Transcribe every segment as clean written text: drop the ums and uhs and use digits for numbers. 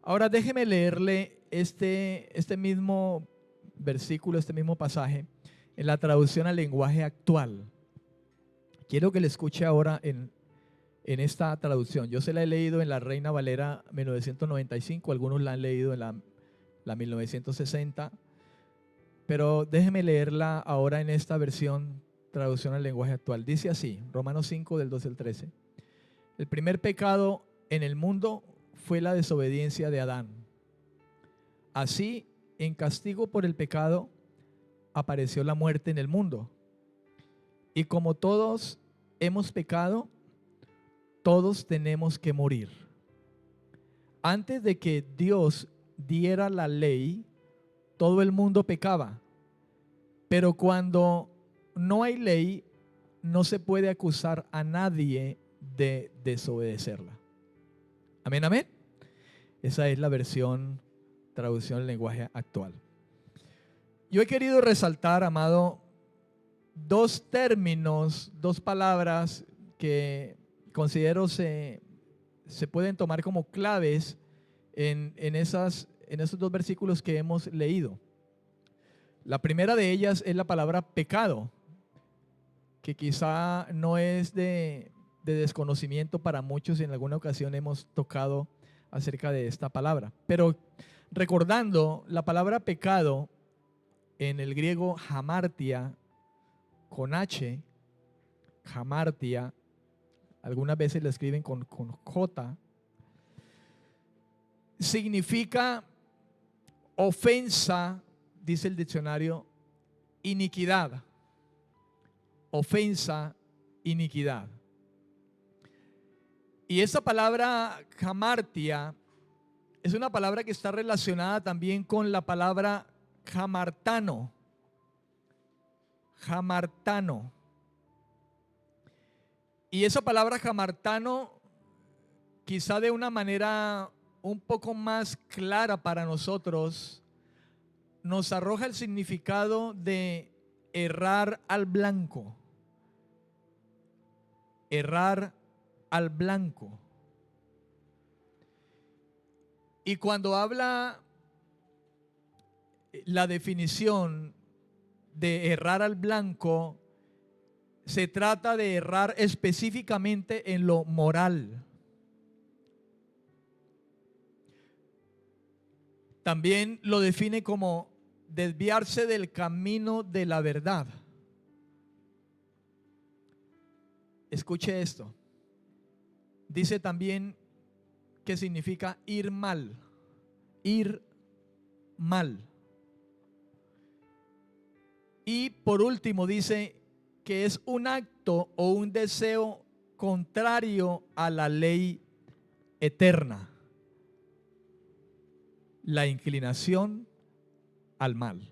Ahora déjeme leerle este mismo versículo, este mismo pasaje en la traducción al lenguaje actual. Quiero que le escuche ahora en esta traducción. Yo se la he leído en la Reina Valera 1995, algunos la han leído en la 1960, pero déjeme leerla ahora en esta versión, traducción al lenguaje actual. Dice así, Romanos 5 del 12 al 13. El primer pecado en el mundo fue la desobediencia de Adán. Así, en castigo por el pecado, apareció la muerte en el mundo. Y como todos hemos pecado, todos tenemos que morir. Antes de que Dios diera la ley, todo el mundo pecaba. Pero cuando no hay ley, no se puede acusar a nadie de desobedecerla. Amén, amén. Esa es la versión, traducción del lenguaje actual. Yo he querido resaltar, amado, dos términos, dos palabras que considero se pueden tomar como claves en esos dos versículos que hemos leído. La primera de ellas es la palabra pecado, que quizá no es de desconocimiento para muchos, y en alguna ocasión hemos tocado acerca de esta palabra. Pero recordando, la palabra pecado en el griego hamartia, con H, hamartia, algunas veces la escriben con J, significa ofensa, dice el diccionario, iniquidad. Ofensa, iniquidad. Y esa palabra hamartia es una palabra que está relacionada también con la palabra hamartano. Hamartano. Y esa palabra hamartano, quizá de una manera un poco más clara para nosotros, nos arroja el significado de errar al blanco. Errar al blanco. Y cuando habla la definición de errar al blanco, se trata de errar específicamente en lo moral. También lo define como desviarse del camino de la verdad. Escuche esto. Dice también que significa ir mal. Ir mal. Y por último dice que es un acto o un deseo contrario a la ley eterna. La inclinación al mal.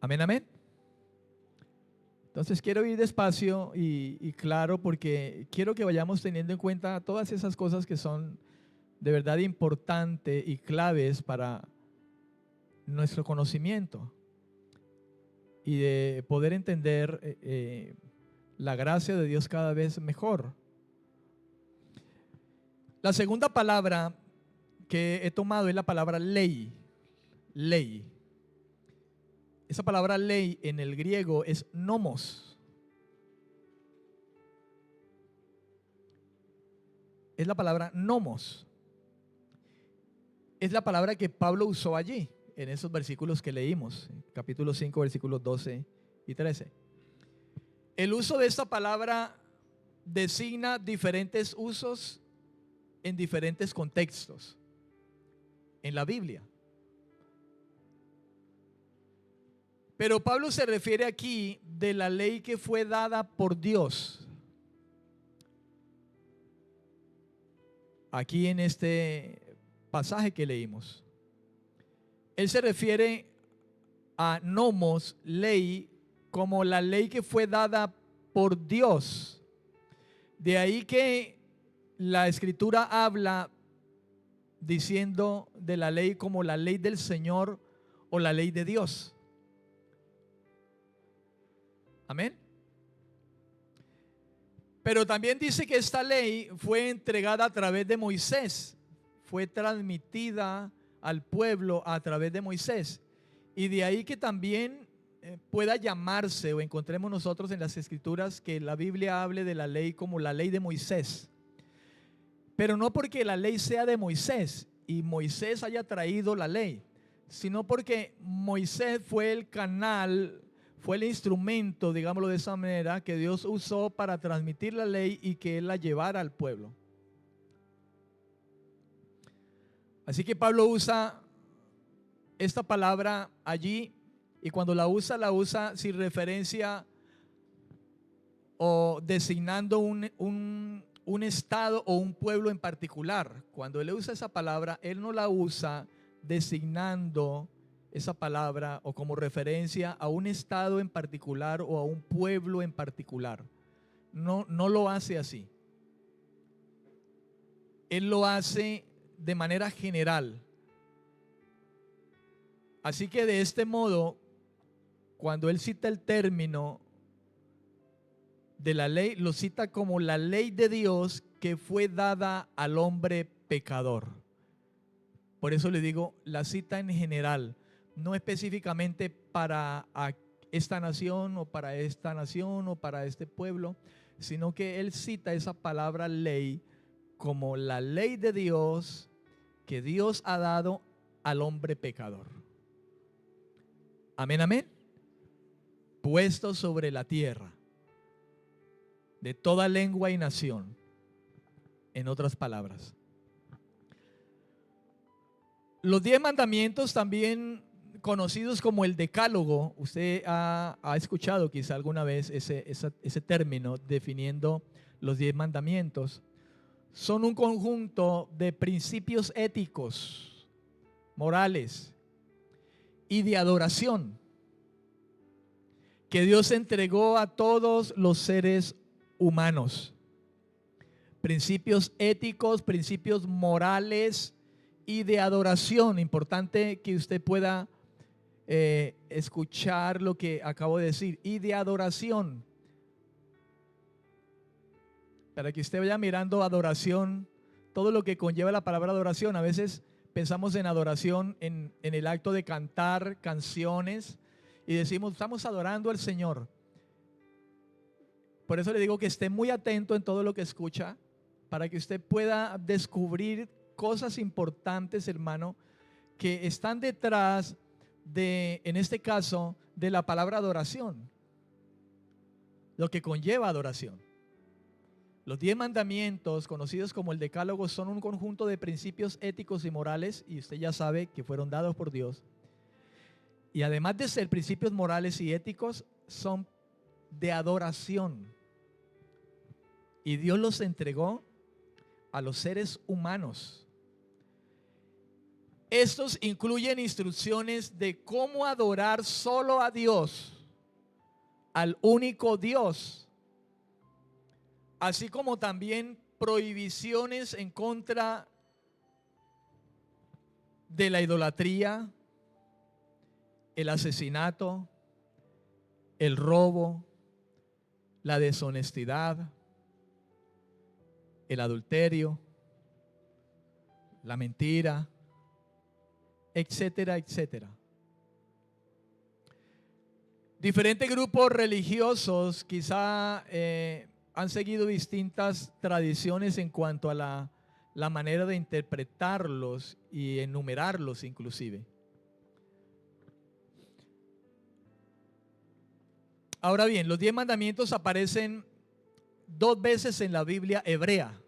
Amén, amén. Entonces quiero ir despacio y claro, porque quiero que vayamos teniendo en cuenta todas esas cosas que son de verdad importantes y claves para nuestro conocimiento y de poder entender la gracia de Dios cada vez mejor. La segunda palabra que he tomado es la palabra ley. Ley. Esa palabra ley en el griego es nomos. Es la palabra nomos. Es la palabra que Pablo usó allí, en esos versículos que leímos, capítulo 5, versículos 12 y 13. El uso de esta palabra designa diferentes usos en diferentes contextos en la Biblia. Pero Pablo se refiere aquí de la ley que fue dada por Dios. Aquí en este pasaje que leímos. Él se refiere a nomos, ley, como la ley que fue dada por Dios. De ahí que la Escritura habla diciendo de la ley como la ley del Señor o la ley de Dios. Amén. Pero también dice que esta ley fue entregada a través de Moisés, fue transmitida al pueblo a través de Moisés. Y de ahí que también pueda llamarse o encontremos nosotros en las escrituras que la Biblia hable de la ley como la ley de Moisés. Pero no porque la ley sea de Moisés y Moisés haya traído la ley, sino porque Moisés fue el canal, fue el instrumento, digámoslo de esa manera, que Dios usó para transmitir la ley y que Él la llevara al pueblo. Así que Pablo usa esta palabra allí y cuando la usa sin referencia o designando un estado o un pueblo en particular. Cuando él usa esa palabra, él no la usa designando esa palabra o como referencia a un estado en particular o a un pueblo en particular. No lo hace así. Él lo hace de manera general. Así que de este modo, cuando él cita el término de la ley, lo cita como la ley de Dios que fue dada al hombre pecador. Por eso le digo, la cita en general, no específicamente para esta nación o para esta nación o para este pueblo, sino que él cita esa palabra ley como la ley de Dios que Dios ha dado al hombre pecador. Amén, amén. Puesto sobre la tierra, de toda lengua y nación, en otras palabras. Los 10 mandamientos, también conocidos como el decálogo, usted ha escuchado quizá alguna vez ese término definiendo los 10 mandamientos, son un conjunto de principios éticos, morales y de adoración que Dios entregó a todos los seres humanos. Principios éticos, principios morales y de adoración. Importante que usted pueda escuchar lo que acabo de decir. Y de adoración. Para que usted vaya mirando adoración, todo lo que conlleva la palabra adoración. A veces pensamos en adoración en el acto de cantar canciones y decimos, estamos adorando al Señor. Por eso le digo que esté muy atento en todo lo que escucha, para que usted pueda descubrir cosas importantes, hermano, que están detrás de, en este caso, de la palabra adoración, lo que conlleva adoración. Los 10 mandamientos, conocidos como el decálogo, son un conjunto de principios éticos y morales, y usted ya sabe que fueron dados por Dios. Y además de ser principios morales y éticos, son de adoración. Y Dios los entregó a los seres humanos. Estos incluyen instrucciones de cómo adorar solo a Dios, al único Dios, así como también prohibiciones en contra de la idolatría, el asesinato, el robo, la deshonestidad, el adulterio, la mentira, etcétera, etcétera. Diferentes grupos religiosos quizá han seguido distintas tradiciones en cuanto a la manera de interpretarlos y enumerarlos inclusive. Ahora bien, los 10 mandamientos aparecen 2 veces en la Biblia hebrea.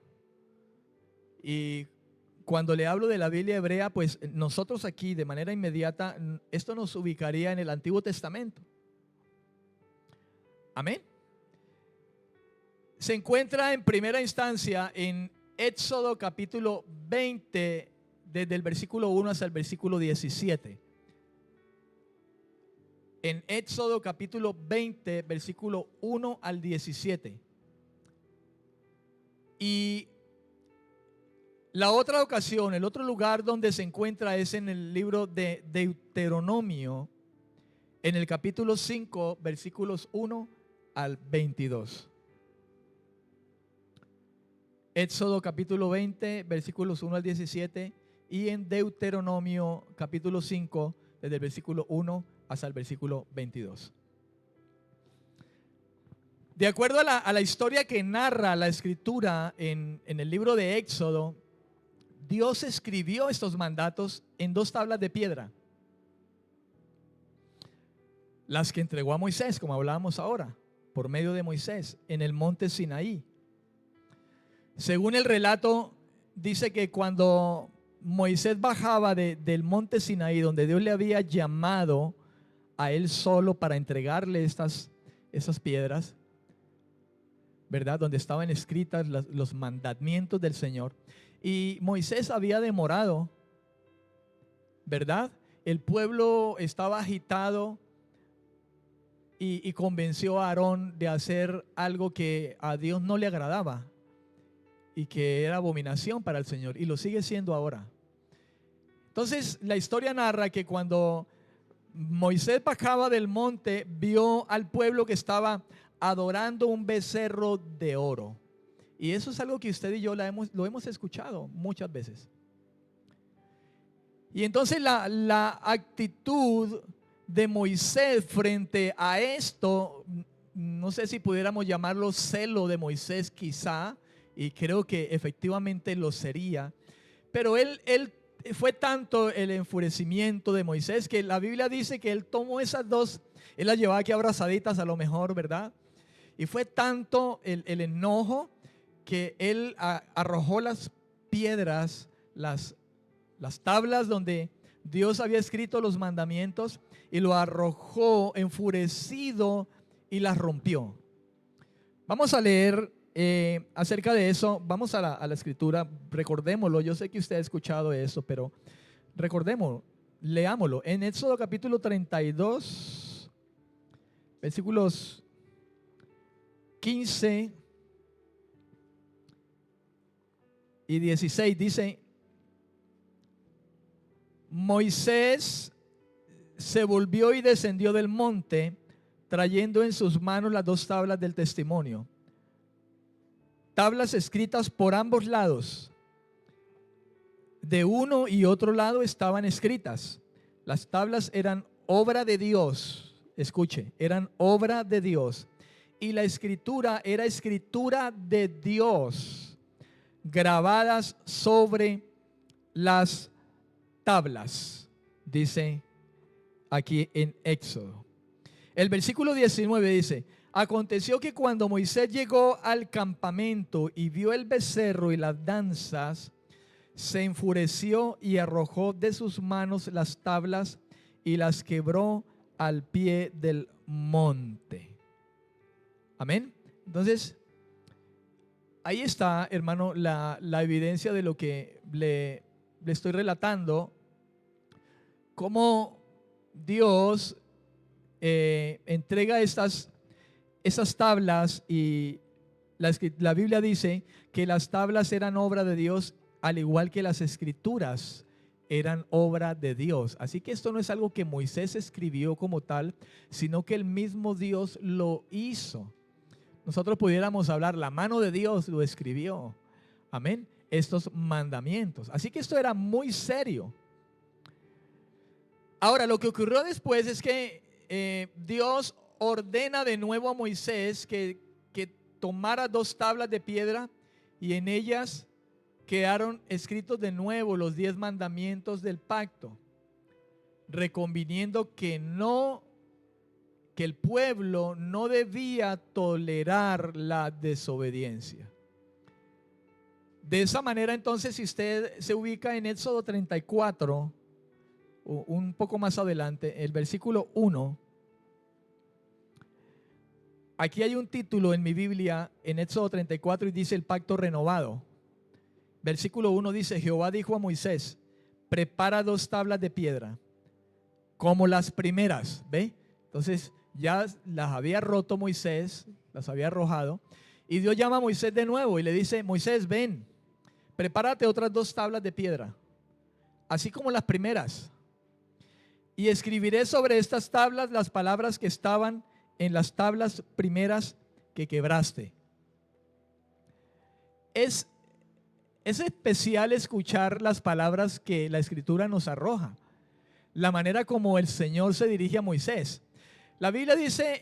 Y cuando le hablo de la Biblia hebrea, pues nosotros aquí de manera inmediata, esto nos ubicaría en el Antiguo Testamento. Amén. Se encuentra en primera instancia en Éxodo capítulo 20, desde el versículo 1 hasta el versículo 17. En Éxodo capítulo 20, versículo 1 al 17. Y la otra ocasión, el otro lugar donde se encuentra es en el libro de Deuteronomio, en el capítulo 5, versículos 1 al 22. Éxodo capítulo 20, versículos 1 al 17, y en Deuteronomio capítulo 5, desde el versículo 1 hasta el versículo 22. De acuerdo a la historia que narra la escritura en el libro de Éxodo, Dios escribió estos mandatos en 2 tablas de piedra, las que entregó a Moisés, como hablábamos ahora, por medio de Moisés, en el monte Sinaí. Según el relato, dice que cuando Moisés bajaba del monte Sinaí, donde Dios le había llamado a él solo para entregarle esas piedras, ¿verdad? Donde estaban escritas los mandamientos del Señor. Y Moisés había demorado, ¿verdad? El pueblo estaba agitado y convenció a Aarón de hacer algo que a Dios no le agradaba y que era abominación para el Señor, y lo sigue siendo ahora. Entonces la historia narra que cuando Moisés bajaba del monte, vio al pueblo que estaba adorando un becerro de oro. Y eso es algo que usted y yo lo hemos escuchado muchas veces. Y entonces la actitud de Moisés frente a esto, no sé si pudiéramos llamarlo celo de Moisés quizá, y creo que efectivamente lo sería, pero él fue tanto el enfurecimiento de Moisés que la Biblia dice que él tomó esas dos, él las llevaba aquí abrazaditas a lo mejor, ¿verdad? Y fue tanto el enojo que él arrojó las piedras, las tablas donde Dios había escrito los mandamientos, y lo arrojó enfurecido y las rompió. Vamos a leer acerca de eso. Vamos a la escritura, recordémoslo. Yo sé que usted ha escuchado eso, pero recordémoslo, leámoslo. En Éxodo capítulo 32, versículos 15 y 16, dice: Moisés se volvió y descendió del monte, trayendo en sus manos las 2 tablas del testimonio, tablas escritas por ambos lados. De uno y otro lado estaban escritas. Las tablas eran obra de Dios. Escuche, eran obra de Dios. Y la escritura era escritura de Dios, grabadas sobre las tablas, dice aquí en Éxodo. El versículo 19 dice: aconteció que cuando Moisés llegó al campamento y vio el becerro y las danzas, se enfureció y arrojó de sus manos las tablas y las quebró al pie del monte. Amén. Entonces, ahí está, hermano, la evidencia de lo que le estoy relatando, cómo Dios entrega esas tablas, y la Biblia dice que las tablas eran obra de Dios, al igual que las escrituras eran obra de Dios. Así que esto no es algo que Moisés escribió como tal, sino que el mismo Dios lo hizo. Nosotros pudiéramos hablar, la mano de Dios lo escribió. Amén. Estos mandamientos. Así que esto era muy serio. Ahora, lo que ocurrió después es que Dios ordena de nuevo a Moisés que tomara 2 tablas de piedra, y en ellas quedaron escritos de nuevo los 10 mandamientos del pacto, reconviniendo que el pueblo no debía tolerar la desobediencia. De esa manera, entonces, si usted se ubica en Éxodo 34, un poco más adelante, el versículo 1, aquí hay un título en mi Biblia, en Éxodo 34, y dice el pacto renovado. Versículo 1 dice: Jehová dijo a Moisés: prepara 2 tablas de piedra, como las primeras. ¿Ve? Entonces ya las había roto Moisés, las había arrojado, y Dios llama a Moisés de nuevo y le dice: Moisés, ven, prepárate otras 2 tablas de piedra, así como las primeras, y escribiré sobre estas tablas las palabras que estaban en las tablas primeras que quebraste. Es Es especial escuchar las palabras que la Escritura nos arroja, la manera como el Señor se dirige a Moisés. La Biblia dice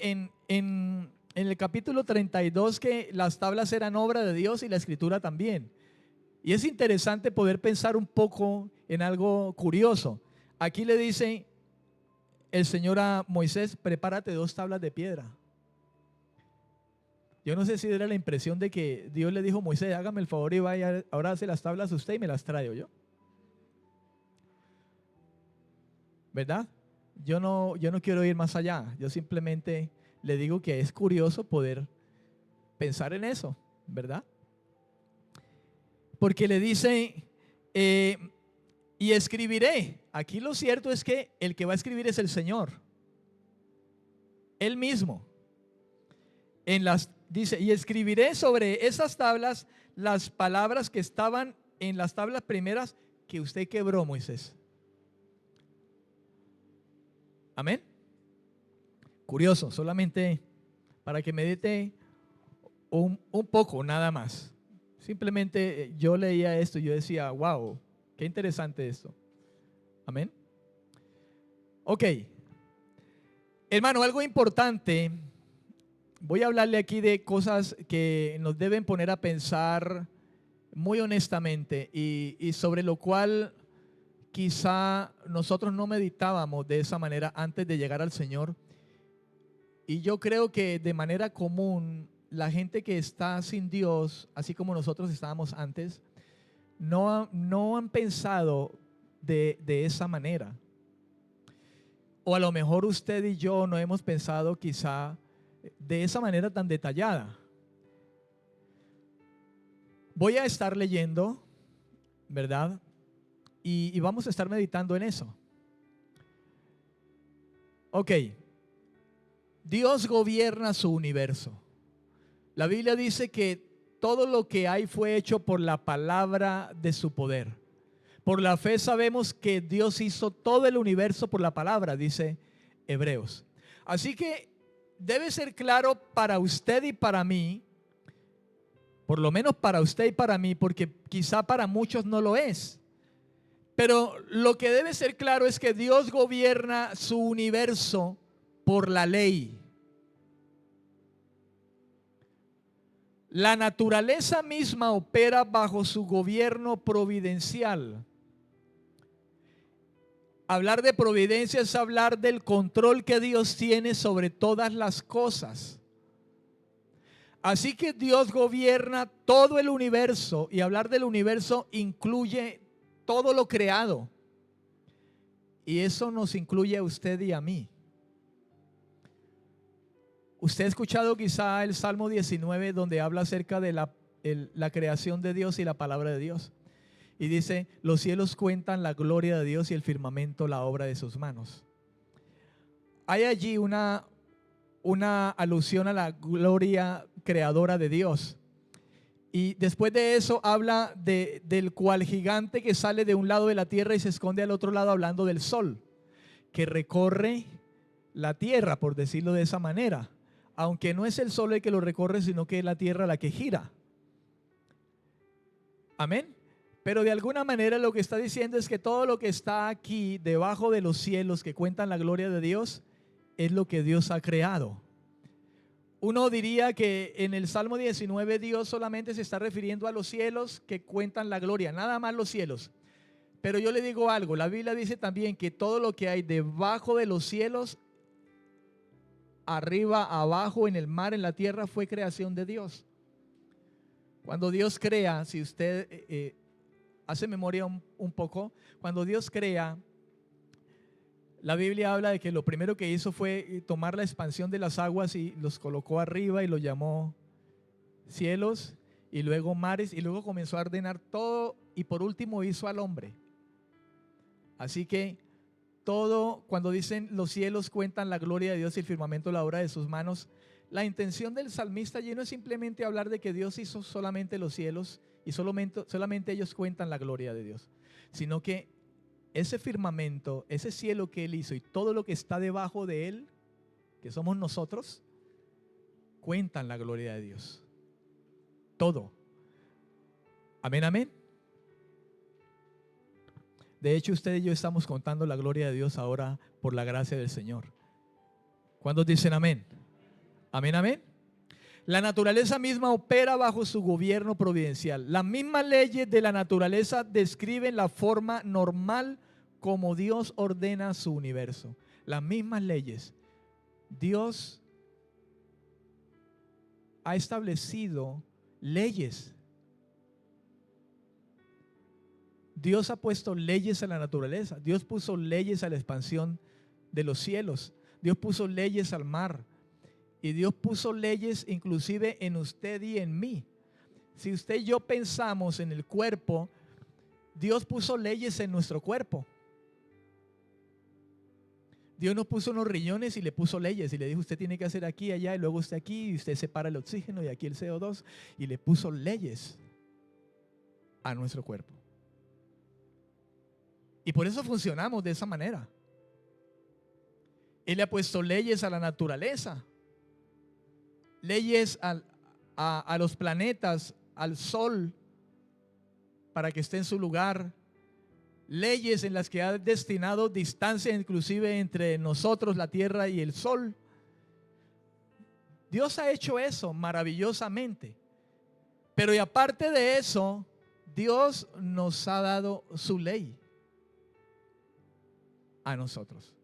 en el capítulo 32 que las tablas eran obra de Dios y la Escritura también. Y es interesante poder pensar un poco en algo curioso. Aquí le dice el Señor a Moisés: prepárate 2 tablas de piedra. Yo no sé si era la impresión de que Dios le dijo a Moisés: hágame el favor y vaya, ahora hace las tablas usted y me las traigo yo. ¿Verdad? Yo no quiero ir más allá. Yo simplemente le digo que es curioso poder pensar en eso, ¿verdad? Porque le dice, y escribiré. Aquí lo cierto es que el que va a escribir es el Señor, Él mismo. Dice, y escribiré sobre esas tablas las palabras que estaban en las tablas primeras que usted quebró, Moisés. Amén. Curioso, solamente para que medite un poco, nada más. Simplemente yo leía esto y yo decía: wow, qué interesante esto. Amén. Ok, hermano, algo importante. Voy a hablarle aquí de cosas que nos deben poner a pensar muy honestamente y sobre lo cual quizá nosotros no meditábamos de esa manera antes de llegar al Señor. Y yo creo que de manera común la gente que está sin Dios, así como nosotros estábamos antes, no han pensado de esa manera. O a lo mejor usted y yo no hemos pensado quizá de esa manera tan detallada. Voy a estar leyendo, ¿verdad? Y vamos a estar meditando en eso. Ok, Dios gobierna su universo. La Biblia dice que todo lo que hay fue hecho por la palabra de su poder. Por la fe sabemos que Dios hizo todo el universo por la palabra, dice Hebreos. Así que debe ser claro para usted y para mí, por lo menos para usted y para mí, porque quizá para muchos no lo es. Pero lo que debe ser claro es que Dios gobierna su universo por la ley. La naturaleza misma opera bajo su gobierno providencial. Hablar de providencia es hablar del control que Dios tiene sobre todas las cosas. Así que Dios gobierna todo el universo, y hablar del universo incluye todo lo creado. Y eso nos incluye a usted y a mí. Usted ha escuchado quizá el Salmo 19, donde habla acerca de la creación de Dios y la palabra de Dios. Y dice: los cielos cuentan la gloria de Dios y el firmamento la obra de sus manos. Hay allí una alusión a la gloria creadora de Dios. Y después de eso habla del cual gigante que sale de un lado de la tierra y se esconde al otro lado, hablando del sol, que recorre la tierra, por decirlo de esa manera. Aunque no es el sol el que lo recorre, sino que es la tierra la que gira. Amén. Pero de alguna manera lo que está diciendo es que todo lo que está aquí debajo de los cielos que cuentan la gloria de Dios es lo que Dios ha creado. Uno diría que en el Salmo 19 Dios solamente se está refiriendo a los cielos que cuentan la gloria, nada más los cielos. Pero yo le digo algo, la Biblia dice también que todo lo que hay debajo de los cielos, arriba, abajo, en el mar, en la tierra, fue creación de Dios. Cuando Dios crea, si usted hace memoria un poco, cuando Dios crea, la Biblia habla de que lo primero que hizo fue tomar la expansión de las aguas y los colocó arriba y lo llamó cielos, y luego mares, y luego comenzó a ordenar todo, y por último hizo al hombre. Así que todo, cuando dicen los cielos cuentan la gloria de Dios y el firmamento la obra de sus manos, la intención del salmista allí no es simplemente hablar de que Dios hizo solamente los cielos y solamente ellos cuentan la gloria de Dios, sino que ese firmamento, ese cielo que Él hizo y todo lo que está debajo de Él, que somos nosotros, cuentan la gloria de Dios. Todo. Amén, amén. De hecho, usted y yo estamos contando la gloria de Dios ahora por la gracia del Señor. ¿Cuántos dicen amén? Amén, amén. La naturaleza misma opera bajo su gobierno providencial. Las mismas leyes de la naturaleza describen la forma normal como Dios ordena su universo. Las mismas leyes. Dios ha establecido leyes. Dios ha puesto leyes a la naturaleza. Dios puso leyes a la expansión de los cielos. Dios puso leyes al mar. Y Dios puso leyes inclusive en usted y en mí. Si usted y yo pensamos en el cuerpo, Dios puso leyes en nuestro cuerpo. Dios nos puso unos riñones y le puso leyes y le dijo: usted tiene que hacer aquí, allá, y luego usted aquí, y usted separa el oxígeno y aquí el CO2, y le puso leyes a nuestro cuerpo. Y por eso funcionamos de esa manera. Él le ha puesto leyes a la naturaleza, leyes a los planetas, al sol, para que esté en su lugar, leyes en las que ha destinado distancia inclusive entre nosotros, la tierra y el sol. Dios ha hecho eso maravillosamente. Pero y aparte de eso, Dios nos ha dado su ley a nosotros.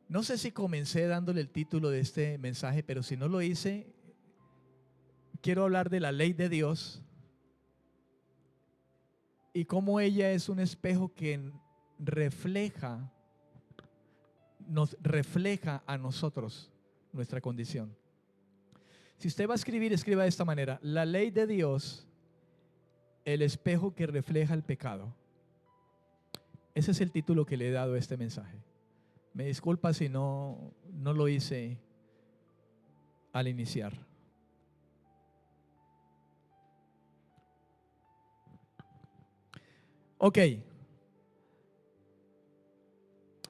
No sé si comencé dándole el título de este mensaje, pero si no lo hice, quiero hablar de la ley de Dios y cómo ella es un espejo que nos refleja a nosotros nuestra condición. Si usted va a escribir, escriba de esta manera: la ley de Dios, el espejo que refleja el pecado. Ese es el título que le he dado a este mensaje. Me disculpa si no lo hice al iniciar. Ok.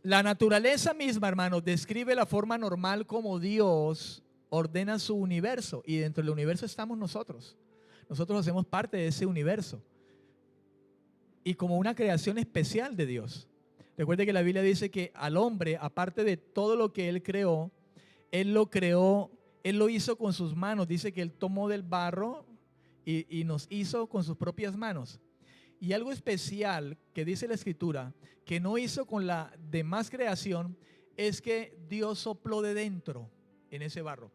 La naturaleza misma, hermanos, describe la forma normal como Dios ordena su universo. Y dentro del universo estamos nosotros. Nosotros hacemos parte de ese universo. Y como una creación especial de Dios. Recuerde que la Biblia dice que al hombre, aparte de todo lo que Él creó, Él lo hizo con sus manos. Dice que Él tomó del barro y nos hizo con sus propias manos. Y algo especial que dice la Escritura, que no hizo con la demás creación, es que Dios sopló de dentro en ese barro.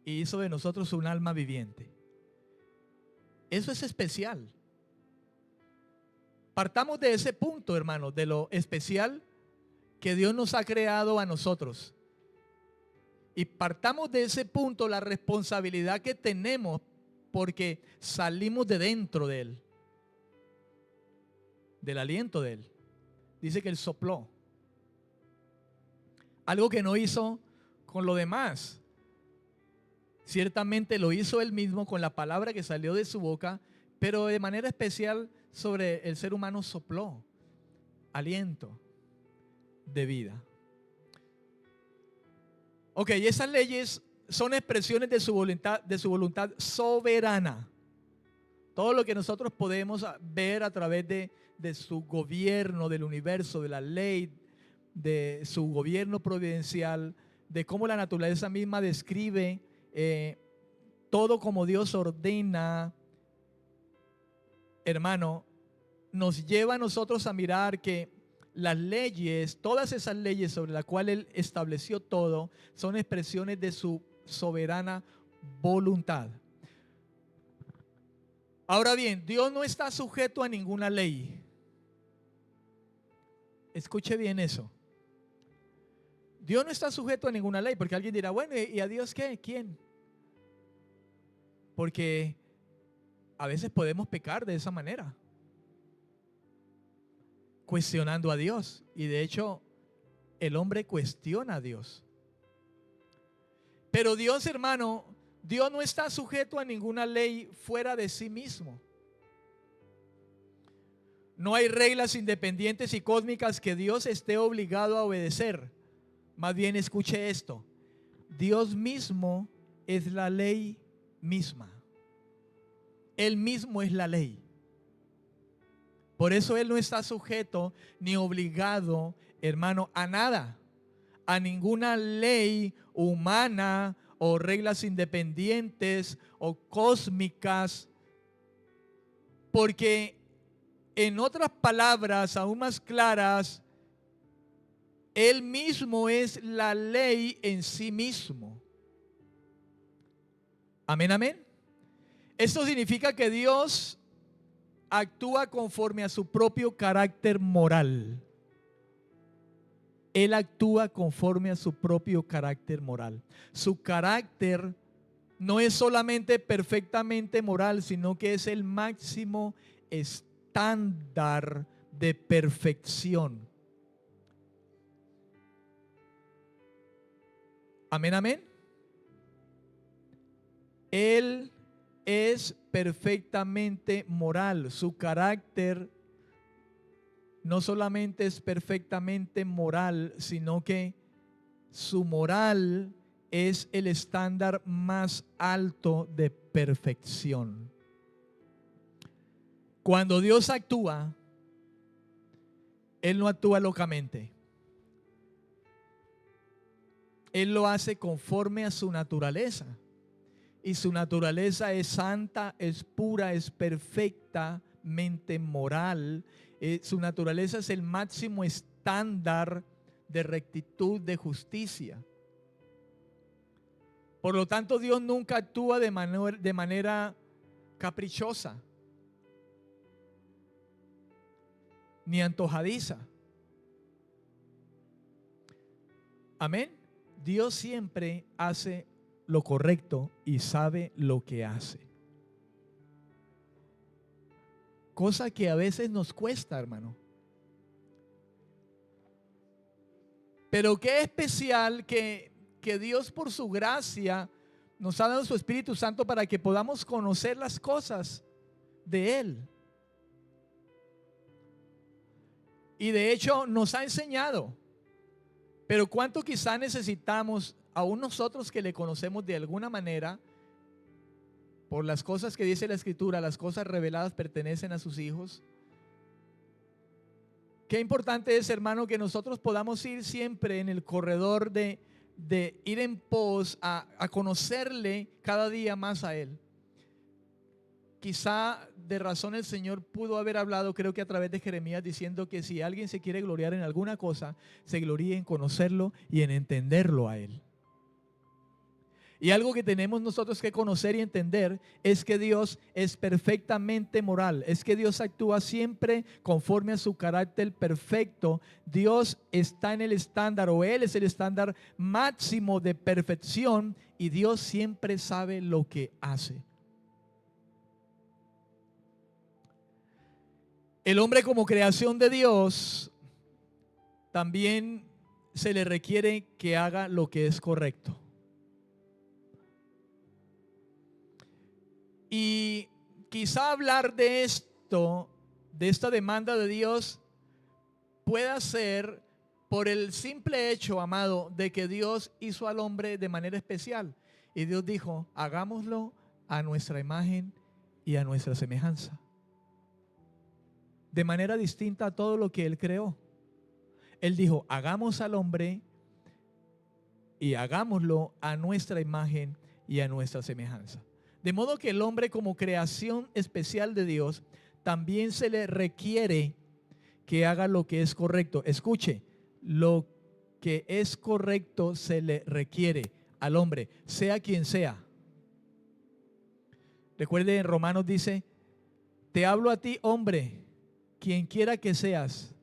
Y hizo de nosotros un alma viviente. Eso es especial. Partamos de ese punto, hermanos, de lo especial que Dios nos ha creado a nosotros. Y partamos de ese punto, la responsabilidad que tenemos, porque salimos de dentro de Él, del aliento de Él. Dice que Él sopló. Algo que no hizo con lo demás. Ciertamente lo hizo Él mismo con la palabra que salió de su boca, pero de manera especial sobre el ser humano sopló aliento de vida. Ok, esas leyes son expresiones de su voluntad soberana. Todo lo que nosotros podemos ver a través de su gobierno, del universo, de la ley, de su gobierno providencial, de cómo la naturaleza misma describe todo como Dios ordena, hermano, nos lleva a nosotros a mirar que las leyes, todas esas leyes sobre las cuales Él estableció todo, son expresiones de su soberana voluntad. Ahora bien, Dios no está sujeto a ninguna ley. Escuche bien eso. Dios no está sujeto a ninguna ley, porque alguien dirá: bueno, ¿y a Dios qué? ¿Quién? Porque a veces podemos pecar de esa manera, cuestionando a Dios. Y de hecho, el hombre cuestiona a Dios. Pero Dios, hermano, Dios no está sujeto a ninguna ley fuera de sí mismo. No hay reglas independientes y cósmicas que Dios esté obligado a obedecer. Más bien, escuche esto: Dios mismo es la ley misma. Él mismo es la ley. Por eso Él no está sujeto ni obligado, hermano, a nada, a ninguna ley humana o reglas independientes o cósmicas, porque en otras palabras aún más claras, Él mismo es la ley en sí mismo. Amén, amén. Esto significa que Dios actúa conforme a su propio carácter moral. Él actúa conforme a su propio carácter moral. Su carácter no es solamente perfectamente moral, sino que es el máximo estándar de perfección. Amén, amén. Él es perfectamente moral. Su carácter no solamente es perfectamente moral, sino que su moral es el estándar más alto de perfección. Cuando Dios actúa, Él no actúa locamente. Él lo hace conforme a su naturaleza. Y su naturaleza es santa, es pura, es perfectamente moral. Su naturaleza es el máximo estándar de rectitud, de justicia. Por lo tanto, Dios nunca actúa de manera caprichosa ni antojadiza. Amén. Dios siempre hace lo correcto y sabe lo que hace. Cosa que a veces nos cuesta, hermano. Pero qué especial que Dios por su gracia nos ha dado su Espíritu Santo para que podamos conocer las cosas de Él. Y de hecho nos ha enseñado. Pero cuánto quizá necesitamos, aún nosotros que le conocemos de alguna manera, por las cosas que dice la Escritura, las cosas reveladas pertenecen a sus hijos. Qué importante es, hermano, que nosotros podamos ir siempre en el corredor de ir en pos a conocerle cada día más a Él. Quizá de razón el Señor pudo haber hablado, creo que a través de Jeremías, diciendo que si alguien se quiere gloriar en alguna cosa, se gloríe en conocerlo y en entenderlo a Él. Y algo que tenemos nosotros que conocer y entender es que Dios es perfectamente moral, es que Dios actúa siempre conforme a su carácter perfecto. Dios está en el estándar, o Él es el estándar máximo de perfección, y Dios siempre sabe lo que hace. El hombre, como creación de Dios, también se le requiere que haga lo que es correcto. Y quizá hablar de esto, de esta demanda de Dios, pueda ser por el simple hecho, amado, de que Dios hizo al hombre de manera especial. Y Dios dijo, hagámoslo a nuestra imagen y a nuestra semejanza. De manera distinta a todo lo que Él creó. Él dijo, hagamos al hombre y hagámoslo a nuestra imagen y a nuestra semejanza. De modo que el hombre, como creación especial de Dios, también se le requiere que haga lo que es correcto. Escuche, lo que es correcto se le requiere al hombre, sea quien sea. Recuerde, en Romanos dice, te hablo a ti, hombre, quien quiera que seas,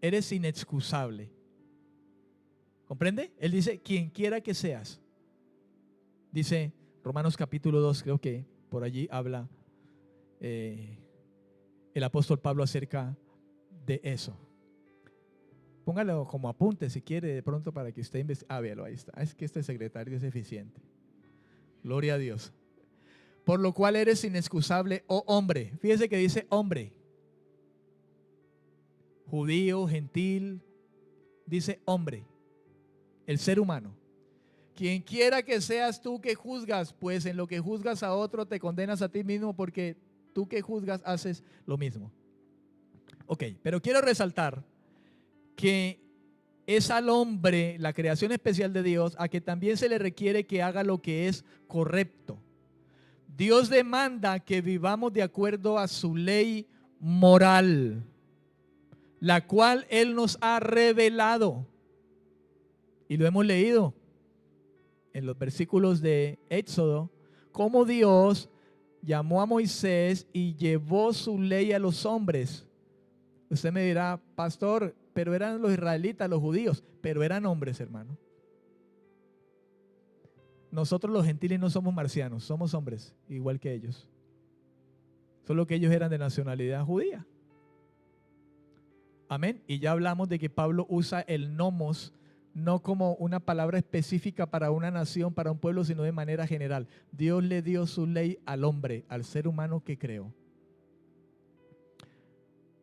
eres inexcusable. ¿Comprende? Él dice, quien quiera que seas. Dice Romanos capítulo 2, creo que por allí habla el apóstol Pablo acerca de eso. Póngalo como apunte si quiere de pronto para que usted investigue. Ah, véalo, ahí está. Es que este secretario es eficiente. Gloria a Dios. Por lo cual eres inexcusable, oh hombre. Fíjese que dice hombre. Judío, gentil, dice hombre. El ser humano. Quien quiera que seas tú que juzgas, pues en lo que juzgas a otro te condenas a ti mismo, porque tú que juzgas haces lo mismo. Ok, pero quiero resaltar que es al hombre, la creación especial de Dios, a que también se le requiere que haga lo que es correcto. Dios demanda que vivamos de acuerdo a su ley moral, la cual Él nos ha revelado. Y lo hemos leído en los versículos de Éxodo, cómo Dios llamó a Moisés y llevó su ley a los hombres. Usted me dirá, pastor, pero eran los israelitas, los judíos, pero eran hombres, hermano. Nosotros los gentiles no somos marcianos, somos hombres, igual que ellos. Solo que ellos eran de nacionalidad judía. Amén. Y ya hablamos de que Pablo usa el nomos no como una palabra específica para una nación, para un pueblo, sino de manera general. Dios le dio su ley al hombre, al ser humano que creó.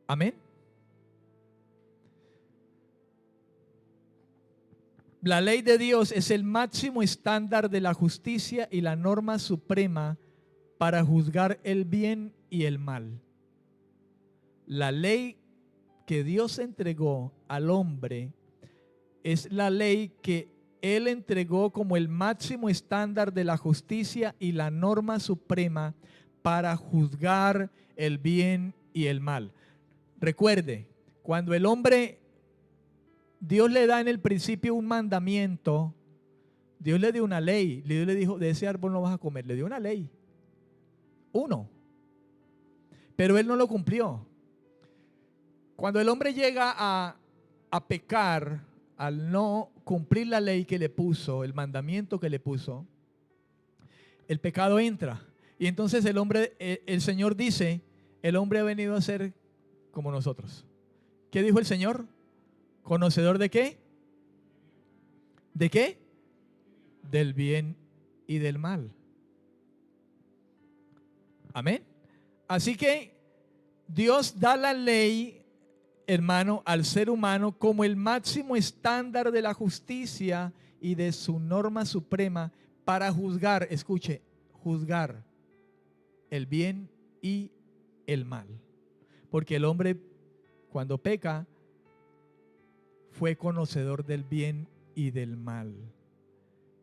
Amén. La ley de Dios es el máximo estándar de la justicia y la norma suprema para juzgar el bien y el mal. La ley que Dios entregó al hombre es la ley que Él entregó como el máximo estándar de la justicia y la norma suprema para juzgar el bien y el mal. Recuerde, cuando el hombre, Dios le da en el principio un mandamiento, Dios le dio una ley, Dios le dijo, de ese árbol no vas a comer, le dio una ley, uno, pero él no lo cumplió. Cuando el hombre llega a pecar, al no cumplir la ley que le puso, el mandamiento que le puso, el pecado entra. Y entonces el Señor dice, el hombre ha venido a ser como nosotros. ¿Qué dijo el Señor? ¿Conocedor de qué? ¿De qué? Del bien y del mal. Amén. Así que Dios da la ley, hermano, al ser humano como el máximo estándar de la justicia y de su norma suprema para juzgar, escuche, juzgar el bien y el mal. Porque el hombre, cuando peca, fue conocedor del bien y del mal.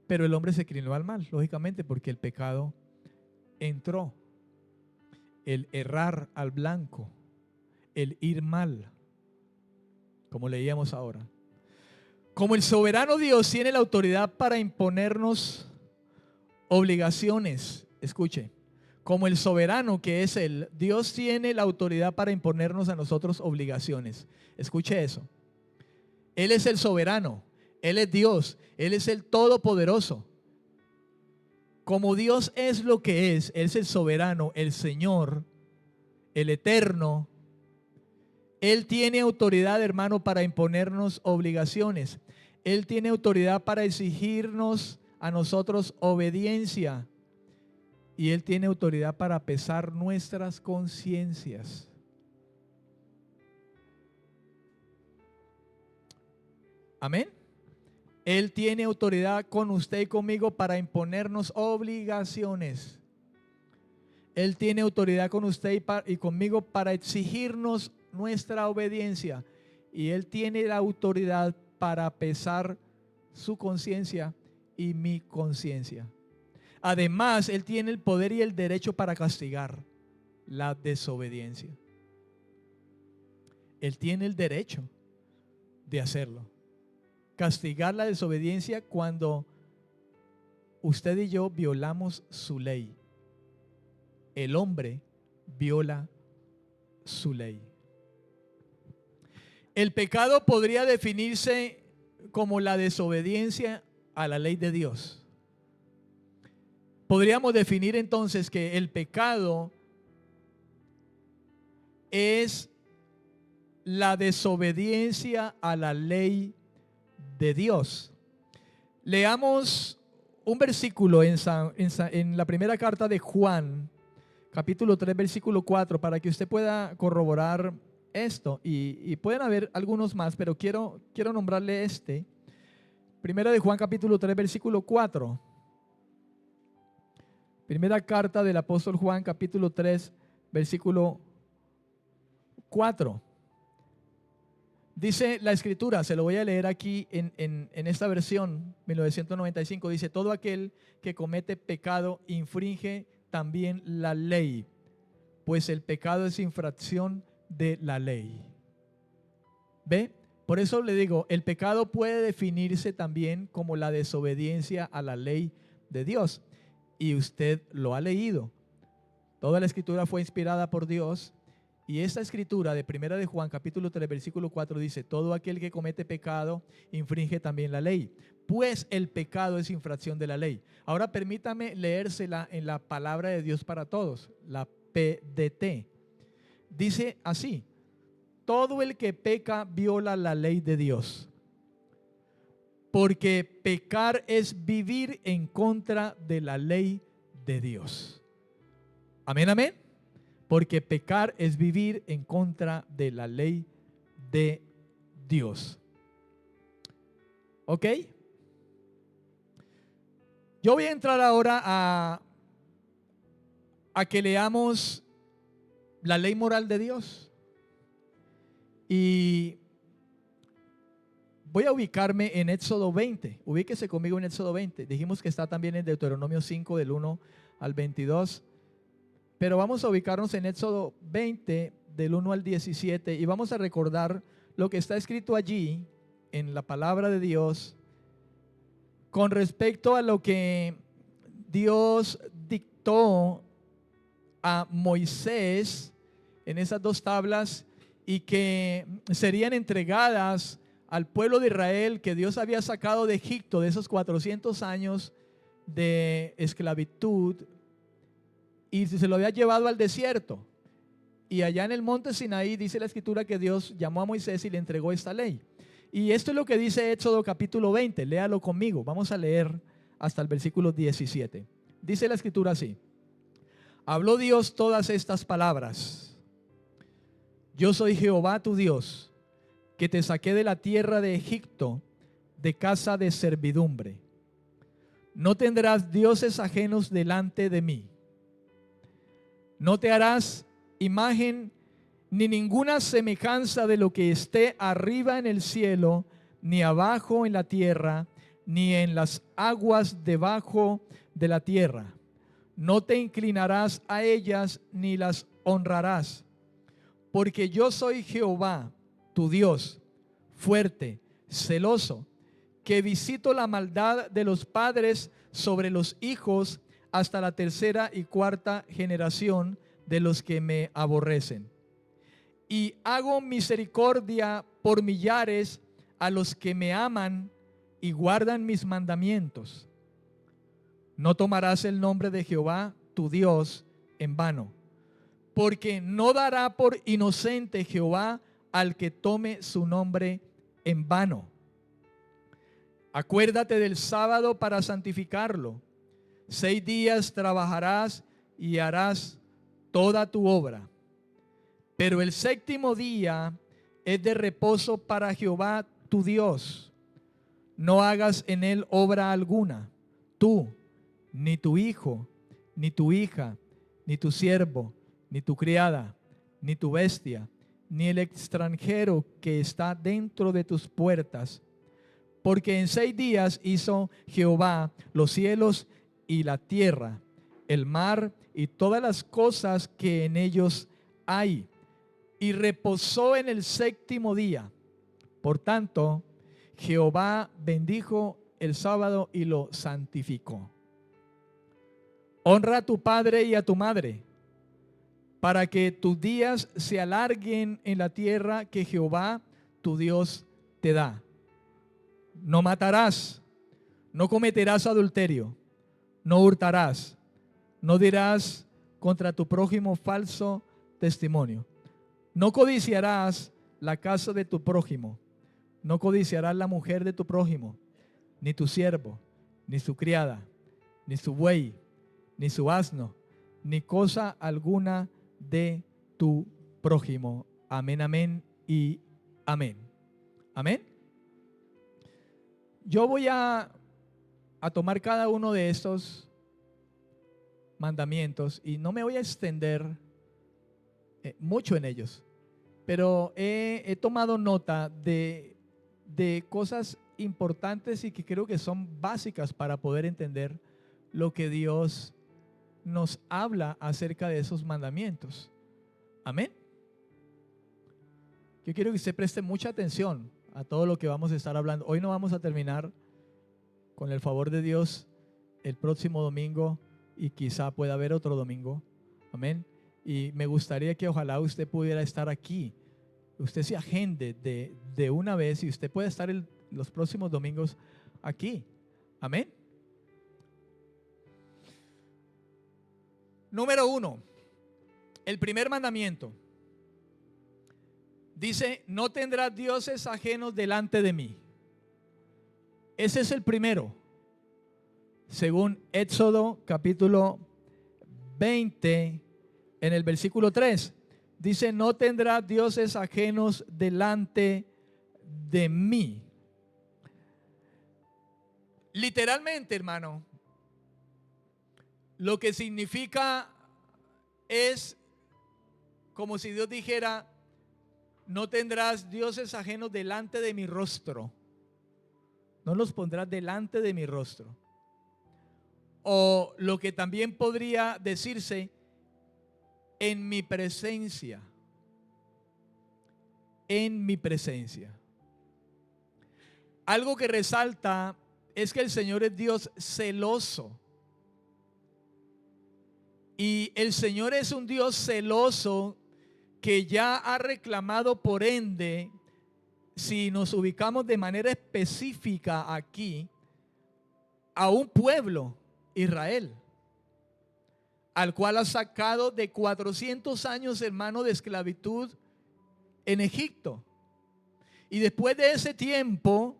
Pero el hombre se inclinó al mal, lógicamente, porque el pecado entró. El errar al blanco, el ir mal, como leíamos ahora. Como el soberano Dios tiene la autoridad para imponernos obligaciones, escuche, como el soberano que es Él, Dios tiene la autoridad para imponernos a nosotros obligaciones. Escuche eso. Él es el soberano, Él es Dios, Él es el todopoderoso. Como Dios es lo que es, Él es el soberano, el Señor, el eterno. Él tiene autoridad, hermano, para imponernos obligaciones. Él tiene autoridad para exigirnos a nosotros obediencia. Y Él tiene autoridad para pesar nuestras conciencias. Amén. Él tiene autoridad con usted y conmigo para imponernos obligaciones. Él tiene autoridad con usted y conmigo para exigirnos nuestra obediencia. Y Él tiene la autoridad para pesar su conciencia y mi conciencia. Además, Él tiene el poder y el derecho para castigar la desobediencia. Él tiene el derecho de hacerlo. Castigar la desobediencia cuando usted y yo violamos su ley. El hombre viola su ley. El pecado podría definirse como la desobediencia a la ley de Dios. Podríamos definir entonces que el pecado es la desobediencia a la ley de Dios. Leamos un versículo en la primera carta de Juan, capítulo 3, versículo 4, para que usted pueda corroborar esto. Y pueden haber algunos más, pero quiero nombrarle este, Primera de Juan capítulo 3, versículo 4. Primera carta del apóstol Juan capítulo 3, versículo 4. Dice la escritura, se lo voy a leer aquí en esta versión 1995, dice: todo aquel que comete pecado infringe también la ley, pues el pecado es infracción de la ley. ¿Ve? Por eso le digo, el pecado puede definirse también como la desobediencia a la ley de Dios. Y usted lo ha leído. Toda la escritura fue inspirada por Dios. Y esta escritura de Primera de Juan, capítulo 3, versículo 4 dice: todo aquel que comete pecado infringe también la ley, pues el pecado es infracción de la ley. Ahora permítame leérsela en la palabra de Dios para todos, la PDT. Dice así: todo el que peca viola la ley de Dios, porque pecar es vivir en contra de la ley de Dios. Amén, amén. Porque pecar es vivir en contra de la ley de Dios. ¿Ok? Yo voy a entrar ahora a que leamos la ley moral de Dios. Y voy a ubicarme en Éxodo 20. Ubíquese conmigo en Éxodo 20. Dijimos que está también en Deuteronomio 5 del 1 al 22. Pero vamos a ubicarnos en Éxodo 20 del 1 al 17 y vamos a recordar lo que está escrito allí en la palabra de Dios con respecto a lo que Dios dictó a Moisés en esas dos tablas y que serían entregadas al pueblo de Israel que Dios había sacado de Egipto, de esos 400 años de esclavitud, y se lo había llevado al desierto. Y allá en el monte Sinaí dice la escritura que Dios llamó a Moisés y le entregó esta ley. Y esto es lo que dice Éxodo capítulo 20. Léalo conmigo. Vamos a leer hasta el versículo 17. Dice la escritura así: habló Dios todas estas palabras: yo soy Jehová tu Dios, que te saqué de la tierra de Egipto, de casa de servidumbre. No tendrás dioses ajenos delante de mí. No te harás imagen ni ninguna semejanza de lo que esté arriba en el cielo, ni abajo en la tierra, ni en las aguas debajo de la tierra. No te inclinarás a ellas ni las honrarás, porque yo soy Jehová, tu Dios, fuerte, celoso, que visito la maldad de los padres sobre los hijos hasta la tercera y cuarta generación de los que me aborrecen. Y hago misericordia por millares a los que me aman y guardan mis mandamientos. No tomarás el nombre de Jehová, tu Dios, en vano, porque no dará por inocente Jehová al que tome su nombre en vano. Acuérdate del sábado para santificarlo. 6 días trabajarás y harás toda tu obra, pero el séptimo día es de reposo para Jehová tu Dios. No hagas en él obra alguna, tú, ni tu hijo, ni tu hija, ni tu siervo, ni tu criada, ni tu bestia, ni el extranjero que está dentro de tus puertas, porque en 6 días hizo Jehová los cielos y la tierra, el mar y todas las cosas que en ellos hay, y reposó en el séptimo día. Por tanto, Jehová bendijo el sábado y lo santificó. Honra a tu padre y a tu madre, para que tus días se alarguen en la tierra que Jehová tu Dios te da. No matarás, no cometerás adulterio, no hurtarás, no dirás contra tu prójimo falso testimonio, no codiciarás la casa de tu prójimo, no codiciarás la mujer de tu prójimo, ni tu siervo, ni su criada, ni su buey, ni su asno, ni cosa alguna de tu prójimo. Amén, amén y amén. Amén. Yo voy a tomar cada uno de estos mandamientos y no me voy a extender mucho en ellos, pero he tomado nota de cosas importantes y que creo que son básicas para poder entender lo que Dios nos habla acerca de esos mandamientos. Amén. Yo quiero que usted preste mucha atención a todo lo que vamos a estar hablando. Hoy no vamos a terminar, con el favor de Dios, el próximo domingo, y quizá pueda haber otro domingo. Amén. Y me gustaría que ojalá usted pudiera estar aquí. Usted se agende de una vez y usted pueda estar los próximos domingos aquí. Amén. Número 1, el primer mandamiento. Dice, no tendrás dioses ajenos delante de mí. Ese es el primero. Según Éxodo capítulo 20, en el versículo 3, dice, no tendrás dioses ajenos delante de mí. Literalmente, hermano, lo que significa es como si Dios dijera, no tendrás dioses ajenos delante de mi rostro. No los pondrás delante de mi rostro. O lo que también podría decirse, en mi presencia. En mi presencia. Algo que resalta es que el Señor es Dios celoso. Y el Señor es un Dios celoso que ya ha reclamado, por ende, si nos ubicamos de manera específica aquí, a un pueblo, Israel, al cual ha sacado de 400 años, hermano, de esclavitud en Egipto. Y después de ese tiempo,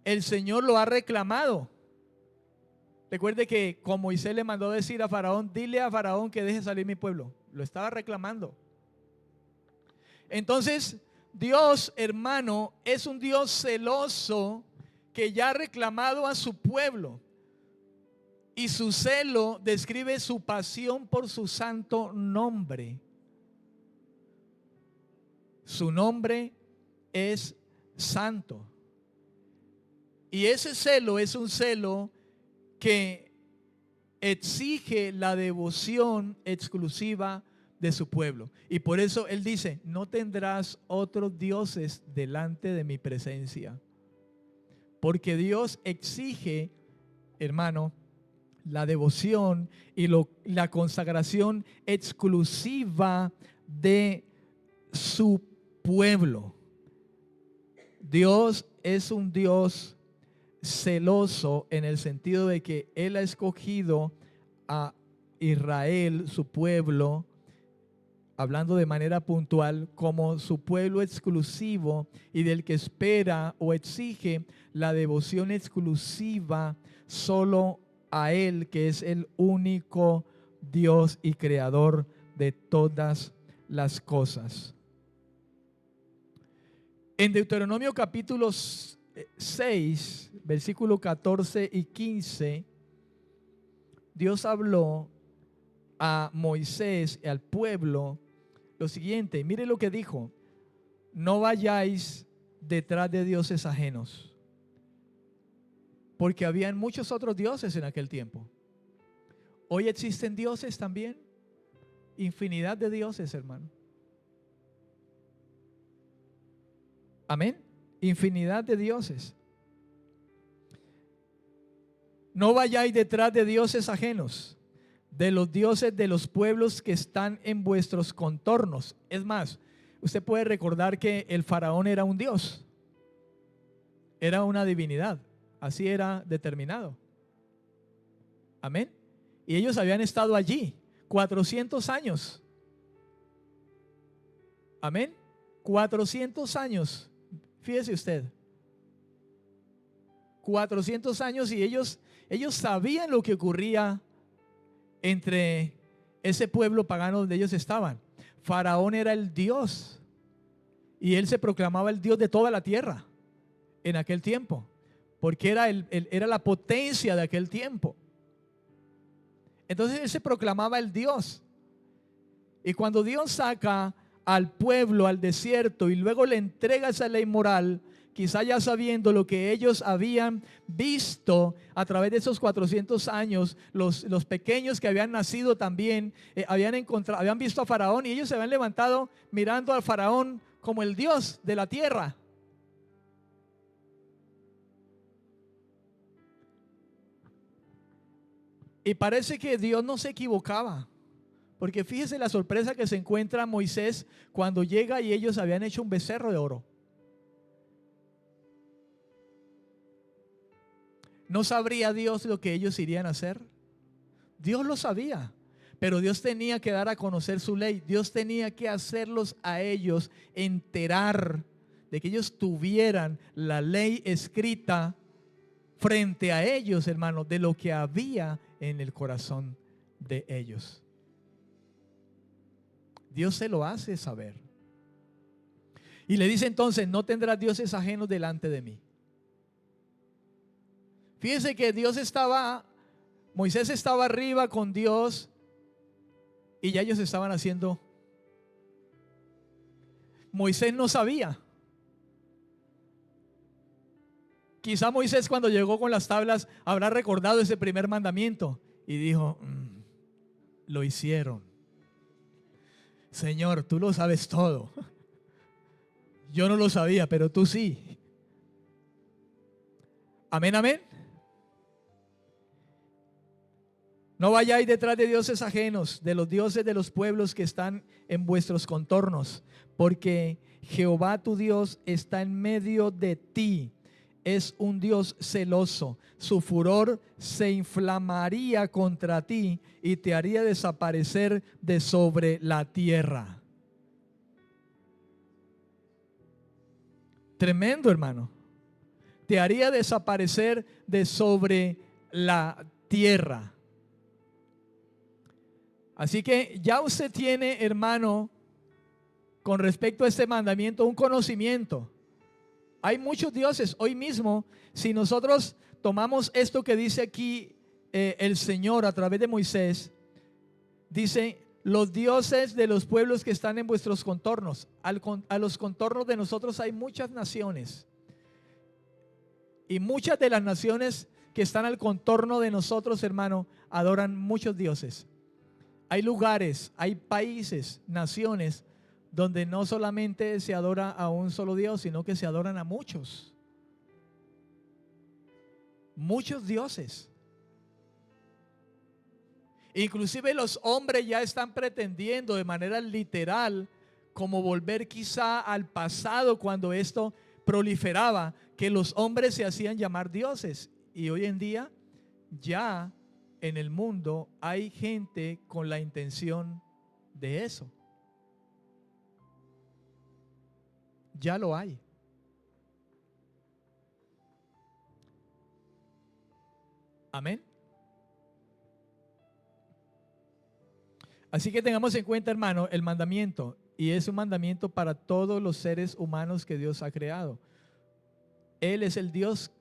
el Señor lo ha reclamado. Recuerde que como Moisés le mandó decir a Faraón, dile a Faraón que deje salir mi pueblo. Lo estaba reclamando. Entonces, Dios, hermano, es un Dios celoso que ya ha reclamado a su pueblo. Y su celo describe su pasión por su santo nombre. Su nombre es santo. Y ese celo es un celo que exige la devoción exclusiva de su pueblo. Y por eso Él dice, no tendrás otros dioses delante de mi presencia. Porque Dios exige, hermano, la devoción y la consagración exclusiva de su pueblo. Dios es un Dios celoso en el sentido de que Él ha escogido a Israel, su pueblo, hablando de manera puntual, como su pueblo exclusivo y del que espera o exige la devoción exclusiva solo a Él, que es el único Dios y creador de todas las cosas. En Deuteronomio capítulo 6, versículo 14 y 15, Dios habló a Moisés y al pueblo lo siguiente. Mire lo que dijo: no vayáis detrás de dioses ajenos, porque habían muchos otros dioses en aquel tiempo. Hoy existen dioses también, infinidad de dioses, hermano. Amén. Infinidad de dioses. No vayáis detrás de dioses ajenos, de los dioses de los pueblos que están en vuestros contornos. Es más, usted puede recordar que el faraón era un dios, era una divinidad, así era determinado. Amén. Y ellos habían estado allí 400 años. Amén. 400 años. Fíjese usted. 400 años y ellos sabían lo que ocurría entre ese pueblo pagano donde ellos estaban. Faraón era el Dios y él se proclamaba el Dios de toda la tierra en aquel tiempo. porque era la potencia de aquel tiempo. Entonces él se proclamaba el Dios. Y cuando Dios saca al pueblo al desierto y luego le entrega esa ley moral, quizá ya sabiendo lo que ellos habían visto a través de esos 400 años, los pequeños que habían nacido también habían visto a Faraón, y ellos se habían levantado mirando al Faraón como el Dios de la tierra. Y parece que Dios no se equivocaba, porque fíjese la sorpresa que se encuentra Moisés cuando llega y ellos habían hecho un becerro de oro. ¿No sabría Dios lo que ellos irían a hacer? Dios lo sabía, pero Dios tenía que dar a conocer su ley. Dios tenía que hacerlos a ellos enterar de que ellos tuvieran la ley escrita frente a ellos, hermanos, de lo que había en el corazón de ellos. Dios se lo hace saber. Y le dice entonces: no tendrás dioses ajenos delante de mí. Fíjense que Moisés estaba arriba con Dios y ya ellos estaban haciendo. Moisés no sabía. Quizá Moisés, cuando llegó con las tablas, habrá recordado ese primer mandamiento y dijo: lo hicieron. Señor, tú lo sabes todo. Yo no lo sabía, pero tú sí. Amén, amén. No vayáis detrás de dioses ajenos, de los dioses de los pueblos que están en vuestros contornos, porque Jehová tu Dios está en medio de ti. Es un Dios celoso. Su furor se inflamaría contra ti y te haría desaparecer de sobre la tierra. Tremendo, hermano. Te haría desaparecer de sobre la tierra. Así que ya usted tiene, hermano, con respecto a este mandamiento, un conocimiento. Hay muchos dioses. Hoy mismo, si nosotros tomamos esto que dice aquí el Señor a través de Moisés, dice: los dioses de los pueblos que están en vuestros contornos. A los contornos de nosotros hay muchas naciones. Y muchas de las naciones que están al contorno de nosotros, hermano, adoran muchos dioses. Hay lugares, hay países, naciones donde no solamente se adora a un solo Dios, sino que se adoran a muchos. Muchos dioses. Inclusive los hombres ya están pretendiendo de manera literal como volver quizá al pasado, cuando esto proliferaba, que los hombres se hacían llamar dioses. Y hoy en día ya en el mundo hay gente con la intención de eso. Ya lo hay. Amén. Así que tengamos en cuenta, hermano, el mandamiento. Y es un mandamiento para todos los seres humanos que Dios ha creado. Él es el Dios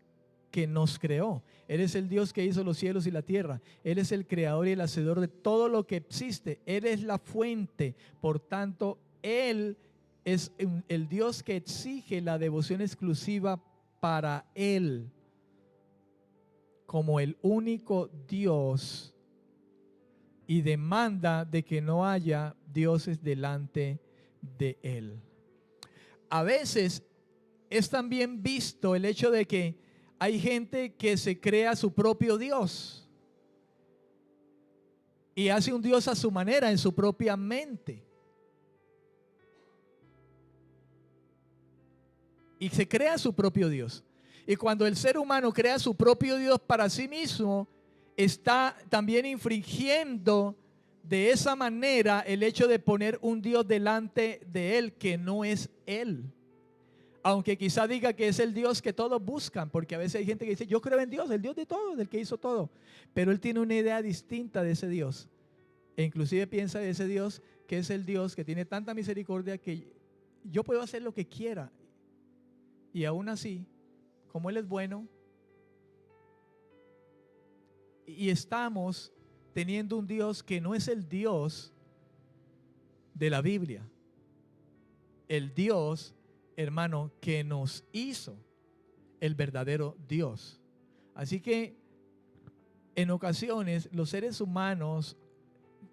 que nos creó. Él es el Dios que hizo los cielos y la tierra. Él es el creador y el hacedor de todo lo que existe. Él es la fuente. Por tanto, Él es el Dios que exige la devoción exclusiva para Él, como el único Dios, y demanda de que no haya dioses delante de Él. A veces es también visto el hecho de que hay gente que se crea su propio Dios y hace un Dios a su manera, en su propia mente. Y se crea su propio Dios. Y cuando el ser humano crea su propio Dios para sí mismo, está también infringiendo de esa manera el hecho de poner un Dios delante de Él que no es Él. Aunque quizá diga que es el Dios que todos buscan, porque a veces hay gente que dice: yo creo en Dios, el Dios de todo, del que hizo todo. Pero él tiene una idea distinta de ese Dios. E inclusive piensa de ese Dios que es el Dios que tiene tanta misericordia que yo puedo hacer lo que quiera. Y aún así, como Él es bueno, y estamos teniendo un Dios que no es el Dios de la Biblia. El Dios, hermano, que nos hizo el verdadero Dios. Así que en ocasiones los seres humanos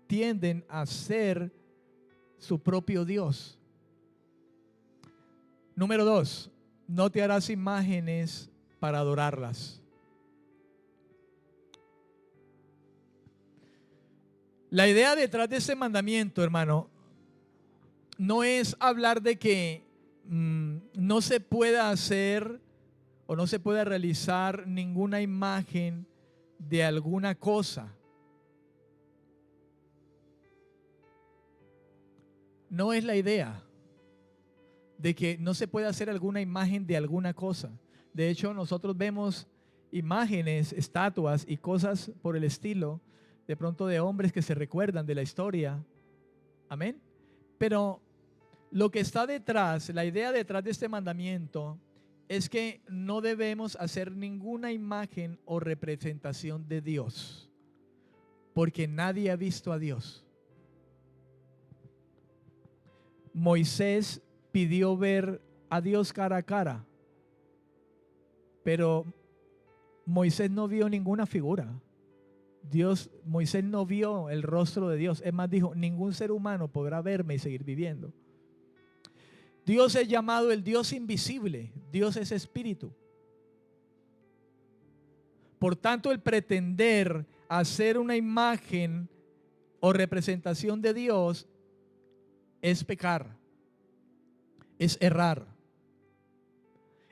tienden a ser su propio Dios. Número 2, no te harás imágenes para adorarlas. La idea detrás de ese mandamiento, hermano, no es hablar de que no se pueda hacer o no se pueda realizar ninguna imagen de alguna cosa. No es la idea de que no se pueda hacer alguna imagen de alguna cosa. De hecho, nosotros vemos imágenes, estatuas y cosas por el estilo, de pronto de hombres que se recuerdan de la historia. Amén. Pero lo que está detrás, la idea detrás de este mandamiento es que no debemos hacer ninguna imagen o representación de Dios, porque nadie ha visto a Dios. Moisés pidió ver a Dios cara a cara, pero Moisés no vio ninguna figura. Moisés no vio el rostro de Dios. Es más, dijo, ningún ser humano podrá verme y seguir viviendo. Dios es llamado el Dios invisible. Dios es espíritu. Por tanto, el pretender hacer una imagen o representación de Dios es pecar, es errar,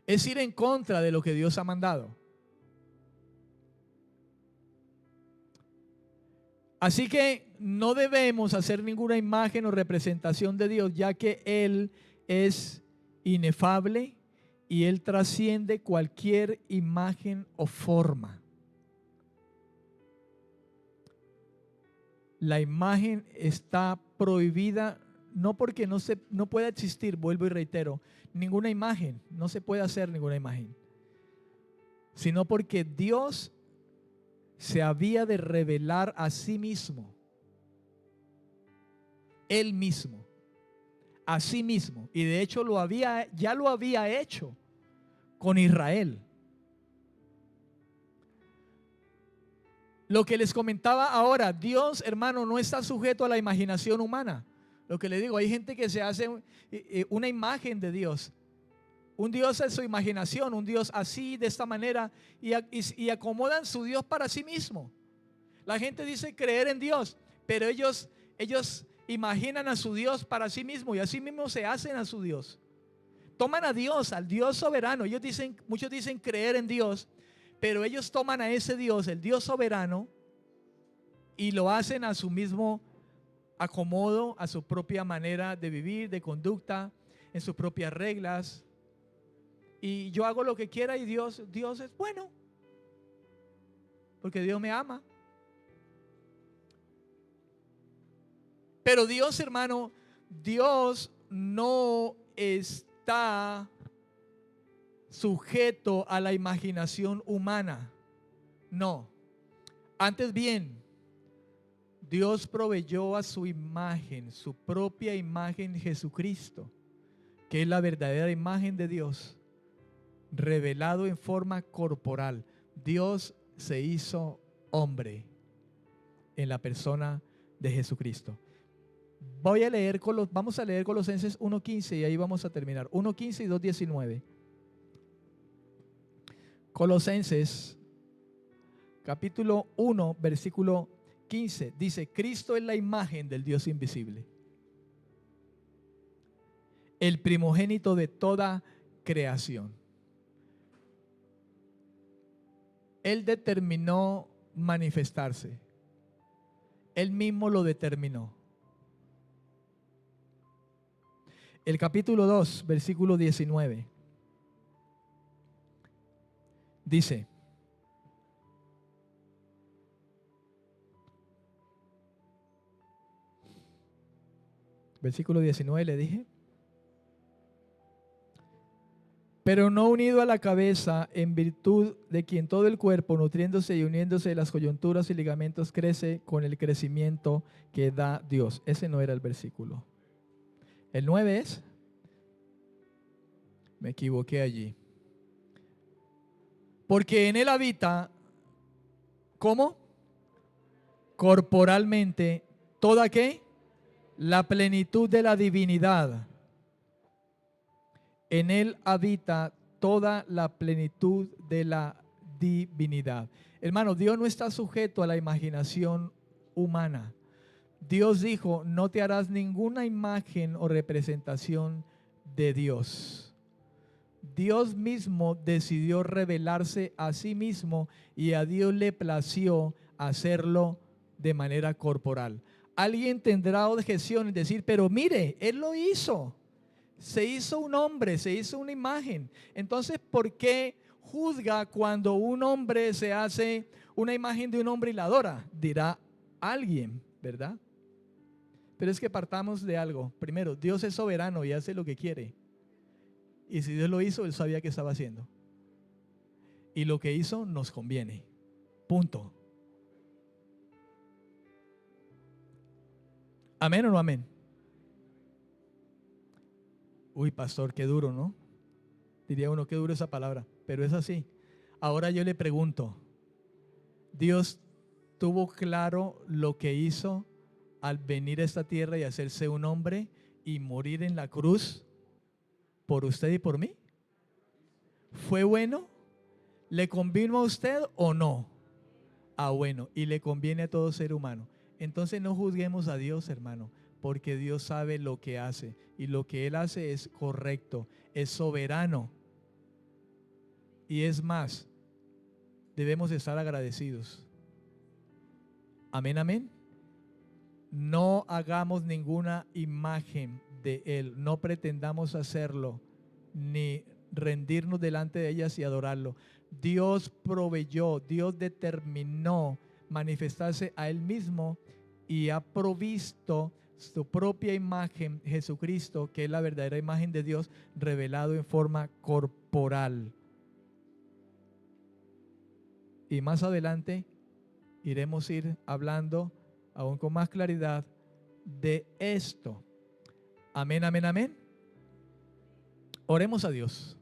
es ir en contra de lo que Dios ha mandado. Así que no debemos hacer ninguna imagen o representación de Dios, ya que Él es inefable y Él trasciende cualquier imagen o forma. La imagen está prohibida, no porque no pueda existir, vuelvo y reitero, ninguna imagen, no se puede hacer ninguna imagen, sino porque Dios se había de revelar a sí mismo, Él mismo, a sí mismo, y de hecho ya lo había hecho con Israel. Lo que les comentaba ahora, Dios, hermano, no está sujeto a la imaginación humana. Lo que le digo, hay gente que se hace una imagen de Dios. Un Dios es su imaginación, un Dios así, de esta manera, y acomodan su Dios para sí mismo. La gente dice creer en Dios, pero ellos imaginan a su Dios para sí mismo y así mismo se hacen a su Dios. Toman a Dios, al Dios soberano. Muchos dicen creer en Dios, pero ellos toman a ese Dios, el Dios soberano, y lo hacen a su mismo acomodo, a su propia manera de vivir, de conducta, en sus propias reglas. Y yo hago lo que quiera y Dios es bueno, porque Dios me ama. Pero Dios, hermano, Dios no está sujeto a la imaginación humana. No. Antes bien, Dios proveyó a su imagen, su propia imagen, Jesucristo, que es la verdadera imagen de Dios, revelado en forma corporal. Dios se hizo hombre en la persona de Jesucristo. Vamos a leer Colosenses 1:15 y ahí vamos a terminar. 1:15 y 2:19. Colosenses capítulo 1, versículo 15. Dice, Cristo es la imagen del Dios invisible, el primogénito de toda creación. Él determinó manifestarse. Él mismo lo determinó. El capítulo 2, versículo 19. Dice, versículo 19 le dije. pero no unido a la cabeza, en virtud de quien todo el cuerpo, nutriéndose y uniéndose de las coyunturas y ligamentos, crece con el crecimiento que da Dios. Ese no era el versículo. El 9 es, me equivoqué allí. Porque en él habita, ¿cómo? Corporalmente, ¿toda qué? La plenitud de la divinidad. En él habita toda la plenitud de la divinidad. Hermano, Dios no está sujeto a la imaginación humana. Dios dijo, no te harás ninguna imagen o representación de Dios. Dios mismo decidió revelarse a sí mismo y a Dios le plació hacerlo de manera corporal. Alguien tendrá objeción en decir, pero mire, Él lo hizo. Se hizo un hombre, se hizo una imagen. Entonces, ¿por qué juzga cuando un hombre se hace una imagen de un hombre y la adora? Dirá alguien, ¿verdad? Pero es que partamos de algo. Primero, Dios es soberano y hace lo que quiere. Y si Dios lo hizo, Él sabía qué estaba haciendo. Y lo que hizo nos conviene. Punto. ¿Amén o no amén? Uy, pastor, qué duro, ¿no? Diría uno, qué duro esa palabra, pero es así. Ahora yo le pregunto, ¿Dios tuvo claro lo que hizo al venir a esta tierra y hacerse un hombre y morir en la cruz por usted y por mí? ¿Fue bueno? ¿Le convino a usted o no? Ah, bueno, y le conviene a todo ser humano. Entonces no juzguemos a Dios, hermano, porque Dios sabe lo que hace y lo que Él hace es correcto, es soberano. Y es más, debemos estar agradecidos. Amén, amén. No hagamos ninguna imagen de Él, no pretendamos hacerlo, ni rendirnos delante de ellas y adorarlo. Dios proveyó, Dios determinó manifestarse a Él mismo y ha provisto su propia imagen, Jesucristo, que es la verdadera imagen de Dios, revelado en forma corporal. Y más adelante iremos ir hablando aún con más claridad de esto. Amén, amén, amén. Oremos a Dios.